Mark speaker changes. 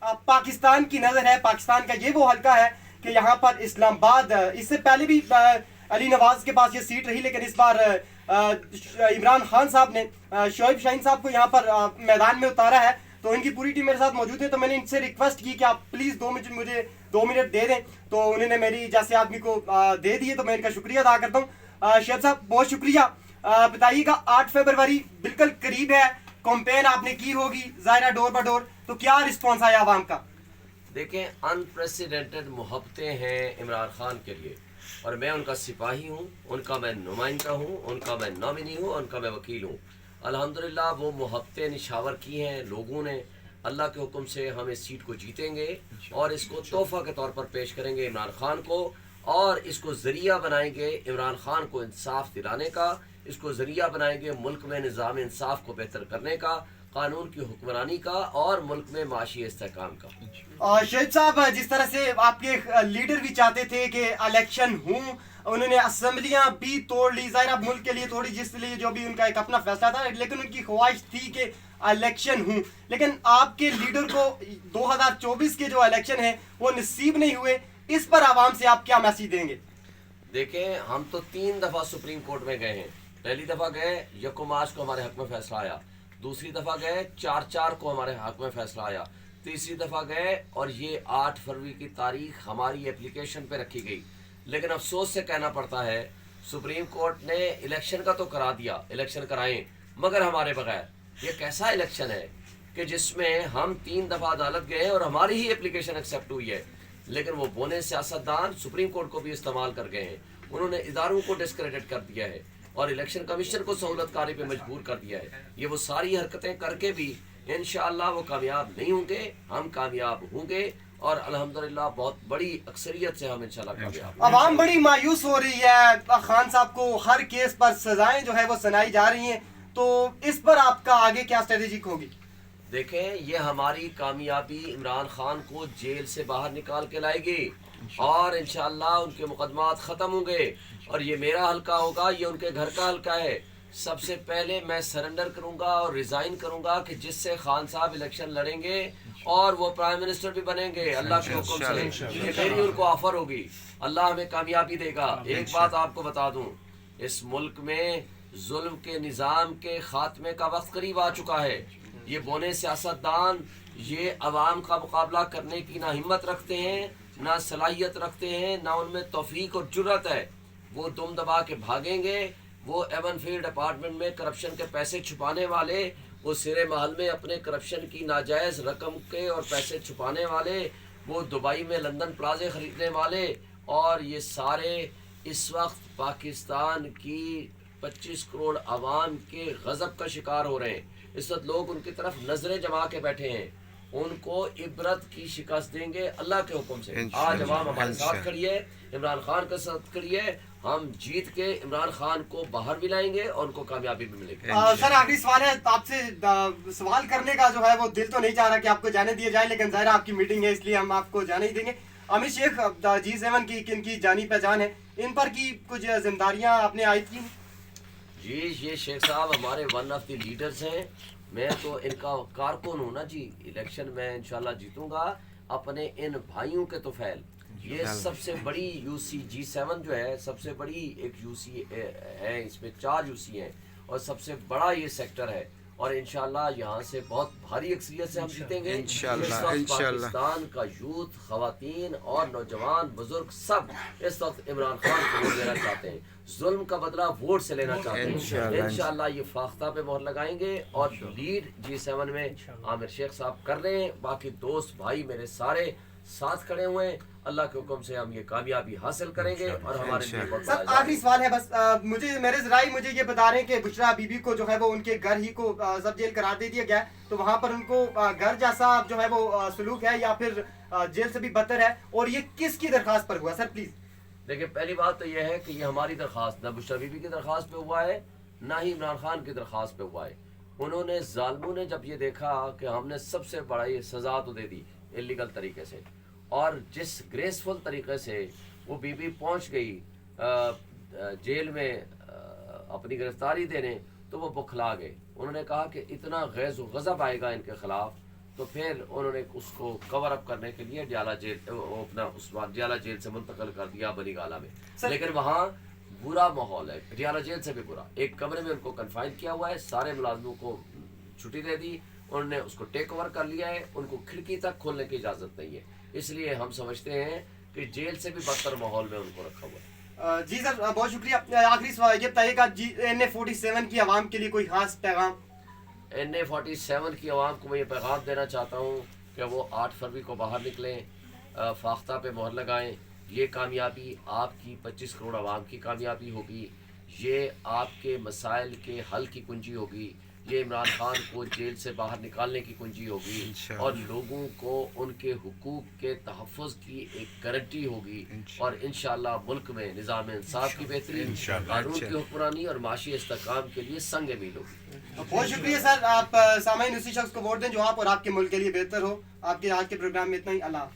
Speaker 1: पाकिस्तान की नज़र है। पाकिस्तान का ये वो हल्का है कि यहाँ पर इस्लामाबाद, इससे पहले भी अली नवाज के पास ये सीट रही, लेकिन इस बार इमरान खान साहब ने शोएब शाहीन साहब को यहाँ पर मैदान में उतारा है। तो इनकी पूरी टीम मेरे साथ मौजूद है, तो मैंने इनसे रिक्वेस्ट की कि आप प्लीज़ 2 मिनट मुझे 2 मिनट दे दें, तो उन्होंने मेरी जैसे आदमी को दे दिए, तो मैं इनका शुक्रिया अदा करता हूँ। शेख साहब बहुत शुक्रिया। बताइएगा 8 फरवरी बिल्कुल करीब है, कैंपेन आपने की होगी ज़ाहिर डोर बाय डोर, तो क्या रिस्पॉन्स आया आवाम का?
Speaker 2: देखें, अनप्रेसिडेंटेड मोहब्बतें हैं इमरान खान के लिए, और मैं उनका सिपाही हूँ, उनका मैं नुमाइंदा हूँ, उनका मैं नॉमिनी हूँ, उनका मैं वकील हूँ। अल्हम्दुलिल्लाह वो मोहब्बतें निशावर की हैं लोगों ने। अल्लाह के हुक्म से हम इस सीट को जीतेंगे और इसको तोहफा के तौर पर पेश करेंगे इमरान खान को, और इसको ज़रिया बनाएंगे इमरान खान को इंसाफ दिलाने का, इसको ज़रिया बनाएंगे मुल्क में निज़ाम इंसाफ को बेहतर करने का, कानून की हुक्मरानी का, और मुल्क में माशी इस्तेहकाम का।
Speaker 1: शहीद साहब, जिस तरह से आपके लीडर भी चाहते थे कि इलेक्शन हूँ, उन्होंने असम्बलियाँ भी तोड़ ली, ज़ाहिर अब मुल्क के लिए तोड़ी, जिस लिए जो भी उनका एक अपना फैसला था, लेकिन उनकी ख्वाहिश थी कि इलेक्शन हूँ। लेकिन आपके लीडर को 2024 के जो इलेक्शन है वो नसीब नहीं हुए, इस पर आवाम से आप क्या मैसेज देंगे?
Speaker 2: देखें, हम तो 3 दफ़ा सुप्रीम कोर्ट में गए हैं। पहली दफ़ा गए 1 मार्च को हमारे हक में फैसला आया, दूसरी दफ़ा गए 4/4 को हमारे हक में फैसला आया, तीसरी दफ़ा गए और ये 8 फरवरी की तारीख हमारी एप्लीकेशन पे रखी गई। लेकिन अफसोस से कहना पड़ता है, सुप्रीम कोर्ट ने इलेक्शन का तो करा दिया, इलेक्शन कराएं, मगर हमारे बगैर। ये कैसा इलेक्शन है कि जिसमें हम 3 दफ़ा अदालत गए और हमारी ही एप्लीकेशन एक्सेप्ट हुई है, लेकिन वो बोने सियासतदान सुप्रीम कोर्ट को भी इस्तेमाल कर गए हैं। उन्होंने इदारों को डिस्क्रेडिट कर दिया है और इलेक्शन कमीशन को सहूलतकारी पे मजबूर कर दिया है। ये वो सारी हरकतें करके भी इंशाअल्लाह वो कामयाब नहीं होंगे, हम कामयाब होंगे, और अल्हम्दुलिल्लाह बहुत बड़ी अक्सरियत से हम इंशाअल्लाह कामयाब।
Speaker 1: आवाम बड़ी मायूस हो रही है, खान साहब को हर केस पर सजाएं जो है वो सुनाई जा रही हैं, तो इस पर आपका आगे क्या स्ट्रेटेजी होगी?
Speaker 2: देखें, ये हमारी कामयाबी इमरान खान को जेल से बाहर निकाल के लाएगी और इंशाअल्लाह उनके मुकदमात ख़त्म होंगे, और ये मेरा हल्का होगा, ये उनके घर का हल्का है। सबसे पहले मैं सरेंडर करूंगा और रिज़ाइन करूंगा कि जिससे खान साहब इलेक्शन लड़ेंगे और वो प्राइम मिनिस्टर भी बनेंगे अल्लाह के हुक्म से। ये मेरी उनको ऑफर होगी, अल्लाह हमें कामयाबी देगा। एक बात आपको बता दूं, इस मुल्क में जुल्म के निज़ाम के खात्मे का वक्त करीब आ चुका है। ये बोने सियासतदान ये अवाम का मुकाबला करने की ना हिम्मत रखते हैं, ना सलाहियत रखते हैं, ना उनमें तौफीक और जुर्रत है। वो दुम दबा के भागेंगे। वो एवन फील्ड अपार्टमेंट में करप्शन के पैसे छुपाने वाले, वो सिरे महल में अपने करप्शन की नाजायज़ रकम के और पैसे छुपाने वाले, वो दुबई में लंदन प्लाजे ख़रीदने वाले, और ये सारे इस वक्त पाकिस्तान की 25 करोड़ आवाम के गज़ब का शिकार हो रहे हैं। इस वक्त लोग उनकी तरफ नज़रें जमा के बैठे हैं, उनको इबरत की शिकस्त देंगे अल्लाह के हुक्म से। आज अवाम हमारे साथ खड़ी है, इमरान खान के साथ खड़ी है। हम जीत के इमरान खान को बाहर भी लाएंगे और उनको कामयाबी भी मिलेगी।
Speaker 1: सर, आखिरी सवाल है आपसे, सवाल करने का जो है वो दिल तो नहीं चाह रहा कि आपको जाने दिया जाए, लेकिन ज़ाहिर आपकी मीटिंग है इसलिए हम आपको जाने ही देंगे। अमित शेख G7 की किनकी जानी पहचान है, इन पर की कुछ जिम्मेदारियाँ आपने आयद की?
Speaker 2: जी, ये शेख साहब हमारे वन ऑफ द लीडर्स हैं, मैं तो इनका कारकुन हूँ ना जी। इलेक्शन में इंशाल्लाह जीतूंगा अपने इन भाइयों के तोफैल। ये सबसे बड़ी यूसी G7 जो है, सबसे बड़ी एक यूसी है, इसमें 4 यूसी हैं और सबसे बड़ा ये सेक्टर है, और इंशाल्लाह यहाँ से बहुत भारी अक्सरियत से हम जीतेंगे इंशाल्लाह। पाकिस्तान का यूथ, खवातीन और नौजवान बुजुर्ग सब इस वक्त इमरान खान को वोट देना चाहते हैं, जुल्म का बदला वोट से लेना चाहते हैं। इंशाल्लाह ये फाख्ता पे मोहर लगाएंगे, और लीड G7 में आमिर शेख साहब कर रहे हैं, बाकी दोस्त भाई मेरे सारे साथ खड़े हुए हैं। अल्लाह के हुक्म से हम ये कामयाबी हासिल करेंगे और हमारे लिए बहुत
Speaker 1: सर आखिरी सवाल है बस, मुझे मेरे ज़राई मुझे ये बता रहे हैं कि बुशरा बीबी को जो है वो उनके घर ही को सब जेल करार दे दिया गया है, तो वहाँ पर उनको घर जैसा जो है वो सलूक है या फिर जेल से भी बदतर है, और ये किसकी दरख्वास्त पर हुआ सर प्लीज?
Speaker 2: देखिए, पहली बात तो यह है कि ये हमारी दरख्वास्त ना बुशरा बीबी की दरख्वास्त पे हुआ है, ना ही इमरान खान की दरख्वास्त पे हुआ है। उन्होंने जालिमों ने जब ये देखा कि हमने सबसे बड़ा ये सज़ा तो दे दी इलीगल तरीके से, और जिस ग्रेसफुल तरीके से वो बीबी पहुंच गई जेल में अपनी गिरफ्तारी देने, तो वो बौखला गए। उन्होंने कहा कि इतना गैज़ व गज़ब आएगा इनके ख़िलाफ़ تو پھر انہوں نے اس کو کور اپ کرنے کے لیے ڈیالہ جیل وہ اپنا اس وقت ڈیالہ جیل سے منتقل کر دیا بنی گالہ میں. لیکن وہاں برا ماحول ہے, ڈیالہ جیل سے بھی برا. ایک کمرے میں ان کو کنفائن کیا ہوا ہے, سارے ملازموں کو چھٹی دے دی, انہوں نے اس کو ٹیک اوور کر لیا ہے, ان کو کھڑکی تک کھولنے کی اجازت نہیں ہے. اس لیے ہم سمجھتے ہیں کہ جیل سے بھی بدتر ماحول میں ان کو رکھا ہوا ہے.
Speaker 1: جی سر بہت شکریہ. آخری سوال یہ بتائیے گا جی NA47 کی عوام کے لیے کوئی خاص پیغام؟
Speaker 2: NA47 کی عوام کو میں یہ پیغام دینا چاہتا ہوں کہ وہ 8 فروری کو باہر نکلیں, فاختہ پہ مہر لگائیں. یہ کامیابی آپ کی 25 کروڑ عوام کی کامیابی ہوگی, یہ آپ کے مسائل کے حل کی کنجی ہوگی, یہ عمران خان کو جیل سے باہر نکالنے کی کنجی ہوگی, اور لوگوں کو ان کے حقوق کے تحفظ کی ایک گارنٹی ہوگی, اور انشاءاللہ ملک میں نظام انصاف کی بہتری, قانون کی حکمرانی اور معاشی استحکام کے لیے سنگ میل ہوگی.
Speaker 1: بہت شکریہ سر. آپ سامعین اسی شخص کو ووٹ دیں جو آپ اور آپ کے ملک کے لیے بہتر ہو. آپ کے آج کے پروگرام میں اتنا ہی. اللہ حافظ.